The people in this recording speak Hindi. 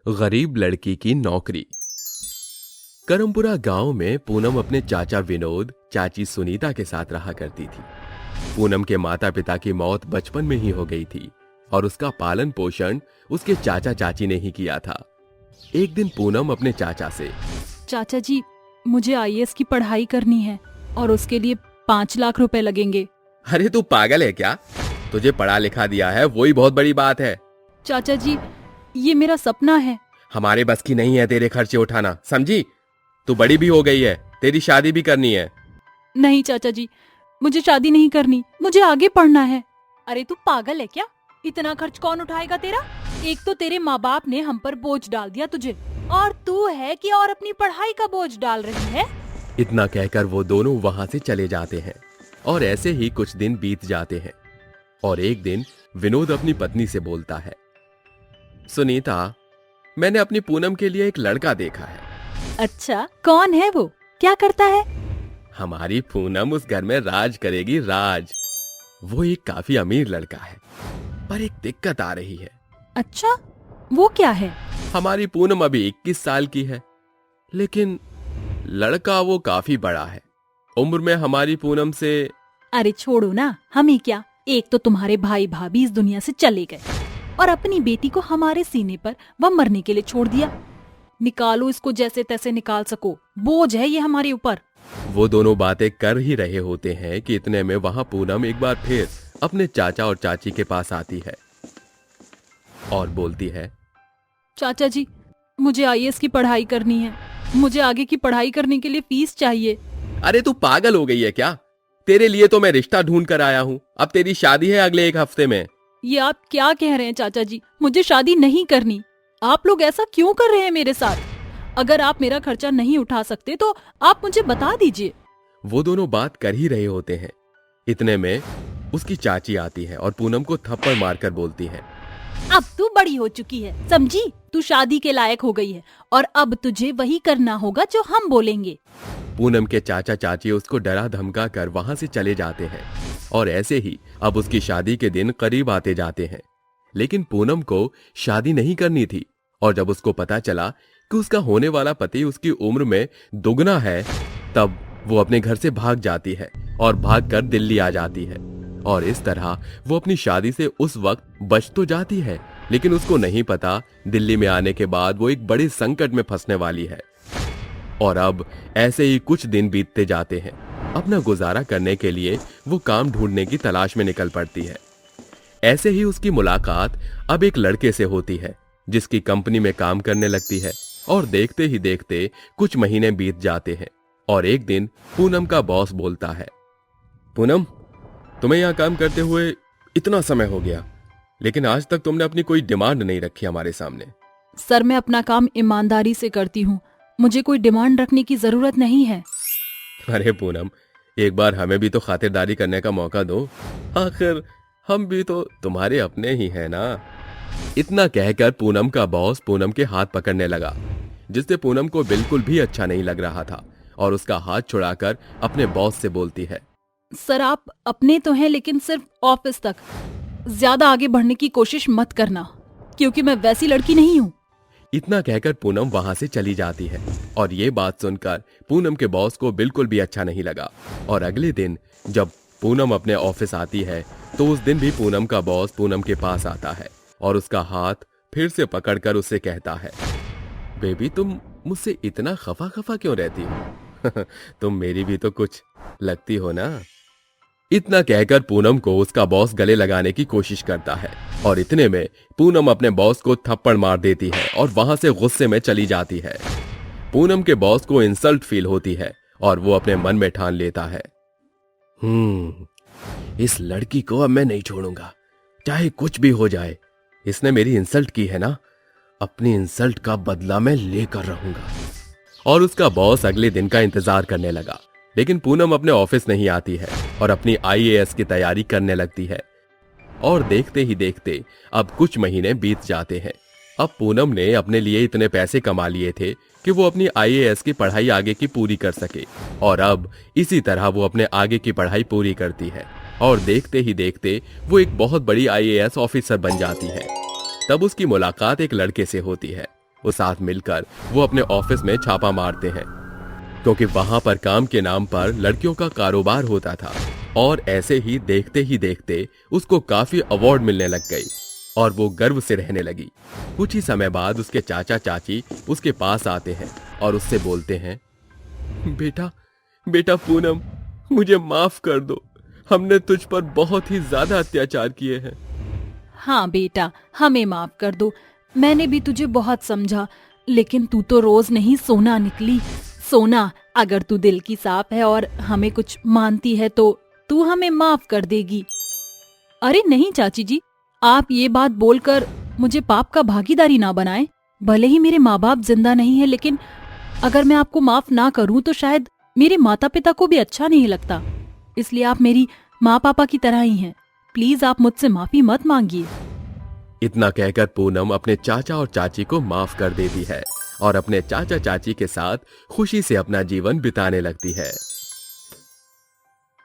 गरीब लड़की की नौकरी। करमपुरा गांव में पूनम अपने चाचा विनोद, चाची सुनीता के साथ रहा करती थी। पूनम के माता पिता की मौत बचपन में ही हो गई थी और उसका पालन पोषण उसके चाचा चाची ने ही किया था। एक दिन पूनम अपने चाचा से, चाचा जी, मुझे आईएएस की पढ़ाई करनी है और उसके लिए 5 लाख रुपए लगेंगे। अरे तू पागल है क्या? तुझे पढ़ा लिखा दिया है वही बहुत बड़ी बात है। चाचा जी, ये मेरा सपना है। हमारे बस की नहीं है तेरे खर्चे उठाना, समझी? तू बड़ी भी हो गई है, तेरी शादी भी करनी है। नहीं चाचा जी, मुझे शादी नहीं करनी, मुझे आगे पढ़ना है। अरे तू पागल है क्या? इतना खर्च कौन उठाएगा तेरा? एक तो तेरे माँ बाप ने हम पर बोझ डाल दिया तुझे, और तू है कि और अपनी पढ़ाई का बोझ डाल रही है। इतना कहकर वो दोनों वहां से चले जाते हैं और ऐसे ही कुछ दिन बीत जाते हैं। और एक दिन विनोद अपनी पत्नी से बोलता है, सुनीता, मैंने अपनी पूनम के लिए एक लड़का देखा है। अच्छा, कौन है वो? क्या करता है? हमारी पूनम उस घर में राज करेगी, राज। वो एक काफी अमीर लड़का है, पर एक दिक्कत आ रही है। अच्छा, वो क्या है? हमारी पूनम अभी 21 साल की है, लेकिन लड़का वो काफी बड़ा है। उम्र में हमारी पूनम से। अरे छोड़ो ना, हमें क्या। एक तो तुम्हारे भाई भाभी इस दुनिया से चले गए और अपनी बेटी को हमारे सीने पर वह मरने के लिए छोड़ दिया। निकालो इसको जैसे तैसे निकाल सको, बोझ है ये हमारे ऊपर। वो दोनों बातें कर ही रहे होते हैं कि इतने में वहां पूनम एक बार फिर अपने चाचा और चाची के पास आती है और बोलती है, चाचा जी, मुझे आईएएस की पढ़ाई करनी है। मुझे आगे की पढ़ाई करने के लिए फीस चाहिए। अरे तू पागल हो गई है क्या? तेरे लिए तो मैं रिश्ता ढूंढ कर आया हूँ। अब तेरी शादी है अगले 1 हफ्ते में। ये आप क्या कह रहे हैं चाचा जी? मुझे शादी नहीं करनी। आप लोग ऐसा क्यों कर रहे हैं मेरे साथ? अगर आप मेरा खर्चा नहीं उठा सकते तो आप मुझे बता दीजिए। वो दोनों बात कर ही रहे होते हैं, इतने में उसकी चाची आती है और पूनम को थप्पड़ मारकर बोलती है, अब तू बड़ी हो चुकी है, समझी? तू शादी के लायक हो गई है और अब तुझे वही करना होगा जो हम बोलेंगे। पूनम के चाचा चाची उसको डरा धमका कर वहां से चले जाते हैं और ऐसे ही अब उसकी शादी के दिन करीब आते जाते हैं। लेकिन पूनम को शादी नहीं करनी थी और जब उसको पता चला कि उसका होने वाला पति उसकी उम्र में दुगना है, तब वो अपने घर से भाग जाती है और भागकर दिल्ली आ जाती है। और इस तरह वो अपनी शादी से उस वक्त बच तो जाती है, लेकिन उसको नहीं पता दिल्ली में आने के बाद वो एक बड़े संकट में फंसने वाली है। और अब ऐसे ही कुछ दिन बीतते जाते हैं। अपना गुजारा करने के लिए वो काम ढूंढने की तलाश में निकल पड़ती है। ऐसे ही उसकी मुलाकात अब एक लड़के से होती है जिसकी कंपनी में काम करने लगती है। और देखते ही देखते कुछ महीने बीत जाते हैं और एक दिन पूनम का बॉस बोलता है, पूनम, तुम्हें यहाँ काम करते हुए इतना समय हो गया, लेकिन आज तक तुमने अपनी कोई डिमांड नहीं रखी हमारे सामने। सर, मैं अपना काम ईमानदारी से करती हूँ, मुझे कोई डिमांड रखने की जरूरत नहीं है। अरे पूनम, एक बार हमें भी तो खातिरदारी करने का मौका दो, आखिर हम भी तो तुम्हारे अपने ही हैं ना। इतना कहकर पूनम का बॉस पूनम के हाथ पकड़ने लगा, जिससे पूनम को बिल्कुल भी अच्छा नहीं लग रहा था और उसका हाथ छुड़ाकर अपने बॉस से बोलती है, सर, आप अपने तो हैं, लेकिन सिर्फ ऑफिस तक। ज्यादा आगे बढ़ने की कोशिश मत करना, क्योंकि मैं वैसी लड़की नहीं हूँ। इतना कहकर पूनम वहां से चली जाती है और ये बात सुनकर पूनम के बॉस को बिल्कुल भी अच्छा नहीं लगा। और अगले दिन जब पूनम अपने ऑफिस आती है तो उस दिन भी पूनम का बॉस पूनम के पास आता है और उसका हाथ फिर से पकड़कर उससे कहता है, बेबी, तुम मुझसे इतना खफा खफा क्यों रहती हो? तुम मेरी भी तो कुछ लगती हो ना। इतना कहकर पूनम को उसका बॉस गले लगाने की कोशिश करता है और इतने में पूनम अपने बॉस को थप्पड़ मार देती है और वहां से गुस्से में चली जाती है। पूनम के बॉस को इंसल्ट फील होती है और वो अपने मन में ठान लेता है, इस लड़की को अब मैं नहीं छोड़ूंगा, चाहे कुछ भी हो जाए। इसने मेरी इंसल्ट की है ना, अपनी इंसल्ट का बदला मैं लेकर रहूंगा। और उसका बॉस अगले दिन का इंतजार करने लगा, लेकिन पूनम अपने ऑफिस नहीं आती है और अपनी आईएएस की तैयारी करने लगती है। और देखते ही देखते अब कुछ महीने बीत जाते हैं। अब पूनम ने अपने लिए इतने पैसे कमा लिए थे कि वो अपनी आईएएस की पढ़ाई आगे की पूरी कर सके और अब इसी तरह वो अपने आगे की पढ़ाई पूरी करती है और देखते ही देखते वो एक बहुत बड़ी आईएएस ऑफिसर बन जाती है। तब उसकी मुलाकात एक लड़के से होती है वो साथ मिलकर वो अपने ऑफिस में छापा मारते हैं, क्योंकि वहां पर काम के नाम पर लड़कियों का कारोबार होता था। और ऐसे ही देखते उसको काफी अवार्ड मिलने लग गई और वो गर्व से रहने लगी। कुछ ही समय बाद उसके चाचा चाची उसके पास आते हैं और उससे बोलते हैं, बेटा बेटा पूनम, मुझे माफ कर दो, हमने तुझ पर बहुत ही ज्यादा अत्याचार किए हैं। हाँ बेटा, हमें माफ कर दो। मैंने भी तुझे बहुत समझा, लेकिन तू तो रोज नहीं सोना निकली। सोना, अगर तू दिल की साफ है और हमें कुछ मानती है तो तू हमें माफ कर देगी। अरे नहीं चाची जी, आप ये बात बोलकर मुझे पाप का भागीदारी ना बनाएं। भले ही मेरे माँ बाप जिंदा नहीं है, लेकिन अगर मैं आपको माफ ना करूं तो शायद मेरे माता पिता को भी अच्छा नहीं लगता। इसलिए आप मेरी माँ पापा की तरह ही हैं। प्लीज आप मुझसे माफी मत मांगिए। इतना कहकर पूनम अपने चाचा और चाची को माफ कर देती है और अपने चाचा चाची के साथ खुशी से अपना जीवन बिताने लगती है।